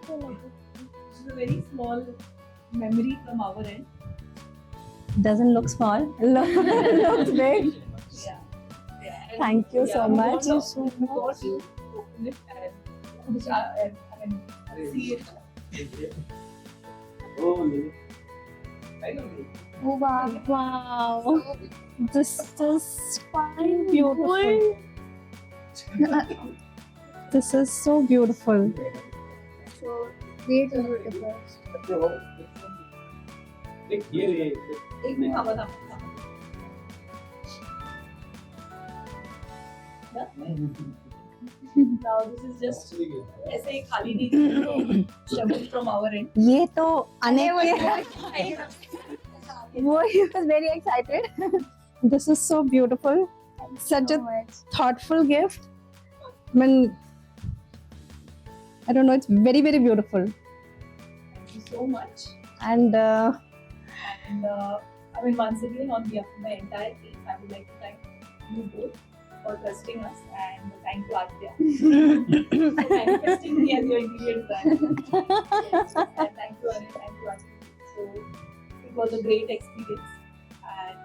This is a very small memory from our end. Doesn't look small. Looks big. Yeah. Yeah. And Thank you so we much. want to- we want to open it and see it. Oh, wow. This is quite beautiful. This is so beautiful. So great to look at that. एक minute थांबा. Now this is just ऐसे ही खाली नहीं थी, shovel from our end. ये तो अनेक He was very excited. This is so beautiful. Such So a much. thoughtful gift. I mean, I don't know. It's very, very beautiful. Thank you so much. And And I mean, once again, on behalf of the entire team, I would like to thank you both for trusting us and thank you, Aditya, for manifesting me as your interior designer. And thank you, Anil, thank you, Aditya. So it was a great experience, and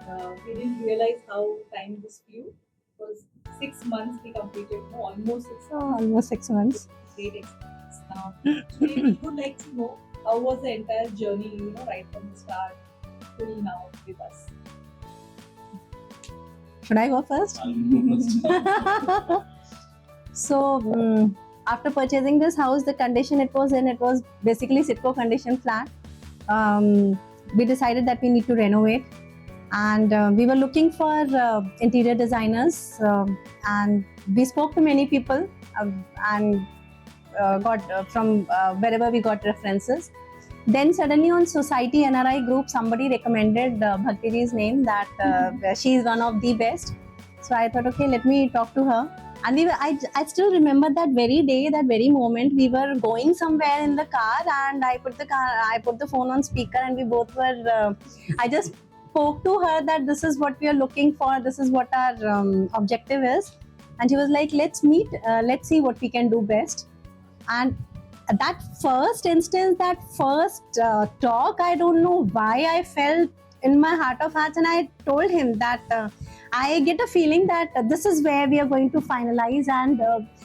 we didn't realize how time this flew. It was 6 months we completed, no, almost 6 months. almost 6 months. Great experience. Now, we would like to know how was the entire journey, right from the start till now with us. Should I go first? So, after purchasing this house, the condition it was in, it was basically Sitco condition flat. We decided that we need to renovate, and we were looking for interior designers, and we spoke to many people, and got from wherever we got references. Then suddenly on Society NRI group, somebody recommended Bhakti ji's name, that she is one of the best. So I thought, okay, let me talk to her. And I still remember that very day, that very moment. We were going somewhere in the car, and I put the phone on speaker, and we both were. I just spoke to her that this is what we are looking for. This is what our objective is, and she was like, "Let's meet. Let's see what we can do best." And that first instance, that first talk, I don't know why I felt in my heart of hearts, and I told him that I get a feeling that this is where we are going to finalize, and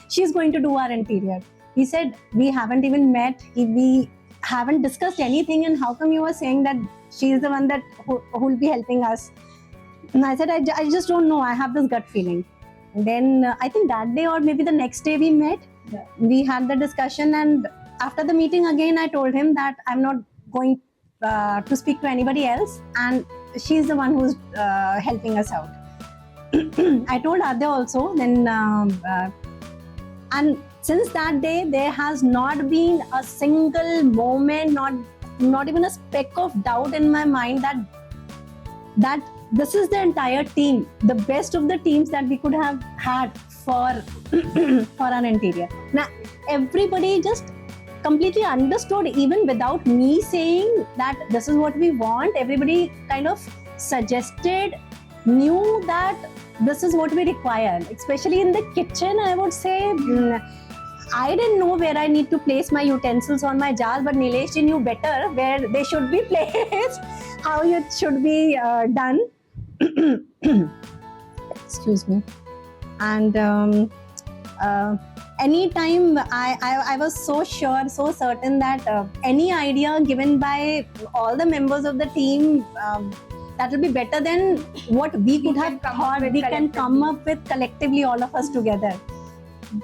she's going to do our interior. He said, we haven't even met, we haven't discussed anything, and how come you are saying that she is the one that who will be helping us? And I said, I just don't know, I have this gut feeling. And then I think that day or maybe the next day we met. Yeah. We had the discussion, and after the meeting again, I told him that I'm not going to speak to anybody else, and she's the one who's helping us out. I told Adya also. Then, and since that day, there has not been a single moment, not even a speck of doubt in my mind that this is the entire team, the best of the teams that we could have had for for our interior. Now everybody just completely understood, even without me saying that this is what we want. Everybody kind of suggested, knew that this is what we require, especially in the kitchen. I would say I didn't know where I need to place my utensils on my jars, but Nilesh ji knew better where they should be placed, how it should be done. Excuse me. And anytime I was so sure, so certain that any idea given by all the members of the team, that will be better than what we could have thought we can come up with collectively, all of us together.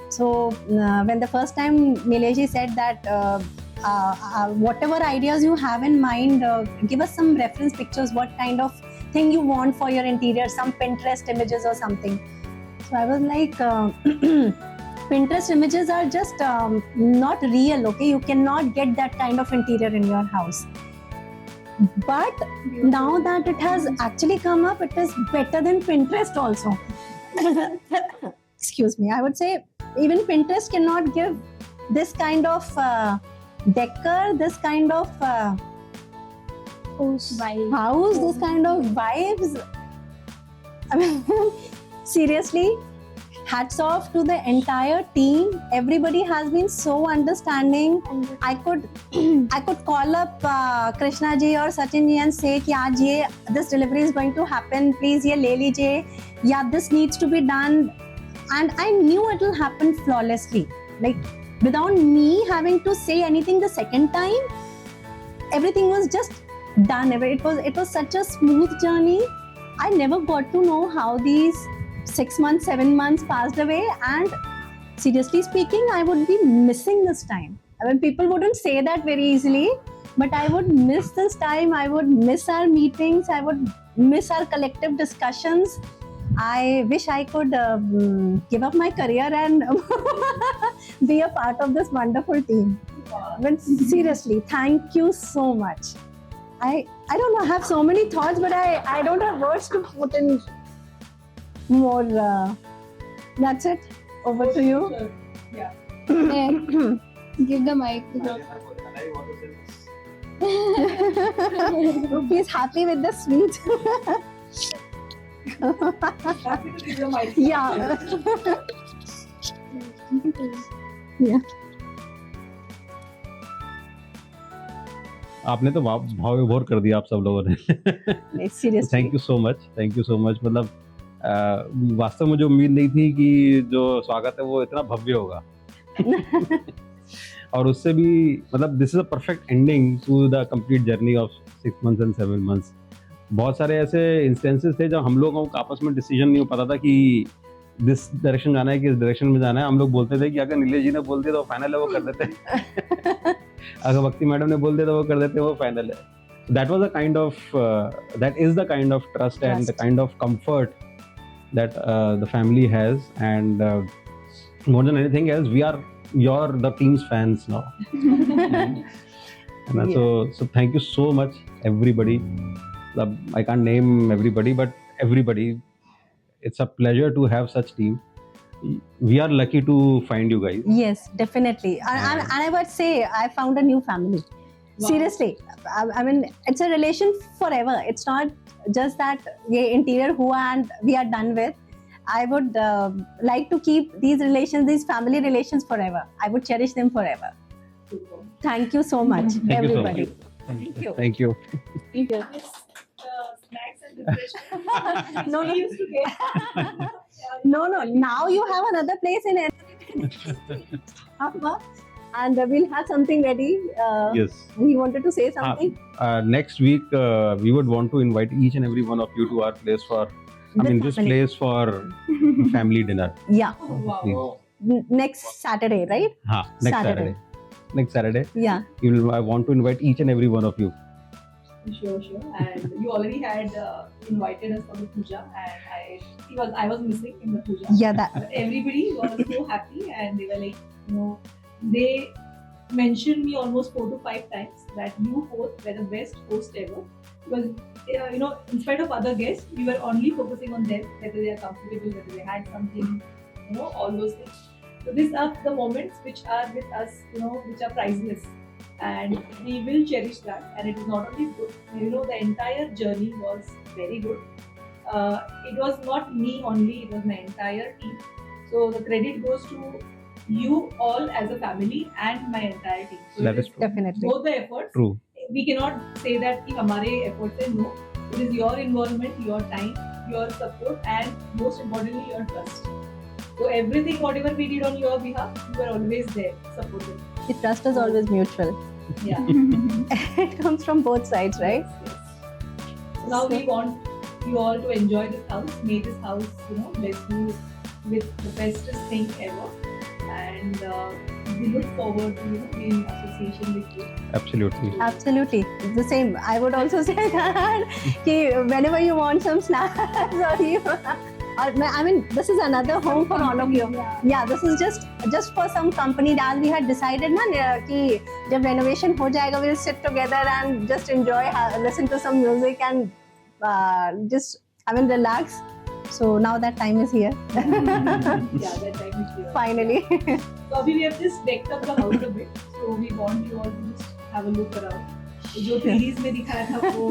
So when the first time Nilesh said that whatever ideas you have in mind, give us some reference pictures, what kind of thing you want for your interior, some Pinterest images or something. So I was like, Pinterest images are just not real, okay? You cannot get that kind of interior in your house. But now that it has actually come up, it is better than Pinterest also. Excuse me. I would say even Pinterest cannot give this kind of decor, this kind of house, this kind of vibes. I mean, seriously, hats off to the entire team. Everybody has been so understanding. I could call up Krishna ji or Sachin ji and say कि आज ये this delivery is going to happen. Please ये ले लीजिए. Yeah, this needs to be done. And I knew it will happen flawlessly. Like without me having to say anything the second time, everything was just done. It was such a smooth journey. I never got to know how these 6 months, 7 months passed away, and seriously speaking, I would be missing this time. I mean, people wouldn't say that very easily, but I would miss this time. I would miss our meetings. I would miss our collective discussions. I wish I could give up my career and be a part of this wonderful team. But seriously, thank you so much. I don't know, I have so many thoughts, but I don't have words to put in more. That's it. Over to you. Sure. Yeah. Give the mic to the He's happy with the sweet. Happy to give the mic. Yeah. Yeah. आपने तो भाव विभोर कर दिया आप सब लोगों ने. Seriously. Thank you so much. मतलब वास्तव में मुझे उम्मीद नहीं थी कि जो स्वागत है वो इतना भव्य होगा. और उससे भी मतलब this is a perfect ending to the complete journey of 6 months and 7 months. बहुत सारे ऐसे इंस्टेंसेस थे जब हम लोगों को आपस में डिसीजन नहीं हो पाता था कि दिस डायरेक्शन जाना है कि इस डायरेक्शन में जाना है. हम लोग बोलते थे कि अगर नीलेश जी ने बोल दिया तो फाइनल है, वो कर देते. अगर भक्ति मैडम ने बोल दिया तो वो कर देते, वो फाइनल है. That was a kind of that is the kind of trust and the kind of comfort that the family has, and more than anything else, you're the team's fans now. And so thank you so much, everybody. I can't name everybody, but everybody. It's a pleasure to have such team. We are lucky to find you guys. Yes, definitely. And I would say I found a new family. Wow. Seriously, I mean, it's a relation forever. It's not just that ye interior hua and we are done with. I would like to keep these relations, these family relations forever. I would cherish them forever. Super. Thank you so much, Thank you so everybody. much. Thank you. Thank you. Yes, snacks and refreshments. No, We used to get. No. Now you have another place in it. And we'll have something ready. Yes. He wanted to say something. Next week, we would want to invite each and every one of you to our place for, this family. place for family dinner. Yeah. Oh, wow. Please. Next Saturday, right? Next Saturday. Next Saturday. Yeah. I want to invite each and every one of you. Sure. And you already had invited us for the puja, and I was missing in the puja. Yeah, that. But everybody was so happy, and they were like, they mentioned me almost 4 to 5 times that you both were the best host ever. Because in spite of other guests, we were only focusing on them, whether they are comfortable, whether they had something, all those things. So these are the moments which are with us, which are priceless. And we will cherish that. And it is not only good, the entire journey was very good. It was not me only, it was my entire team. So the credit goes to you all as a family and my entire team. So That it is true. Definitely. both the efforts. True. We cannot say that ki hamare efforts are no. It is your involvement, your time, your support, and most importantly, your trust. So everything, whatever we did on your behalf, you were always there, supporting. The trust is always mutual. Yeah. It comes from both sides, right? Yes. So now we want you all to enjoy this house. May this house, bless you with the bestest thing ever. And we look forward to being in association with you. Absolutely. Absolutely. It's the same. I would also say that ki whenever you want some snacks this is another home for all of you. Yeah, this is just for some company. As we had decided कि जब renovation हो जाएगा, we'll sit together and just enjoy, listen to some music and just relax. So now that time is here. Yeah, that time is here. Finally. So we have just decked up the house a bit. So we want you all to just have a look around. जो series में दिखाया था वो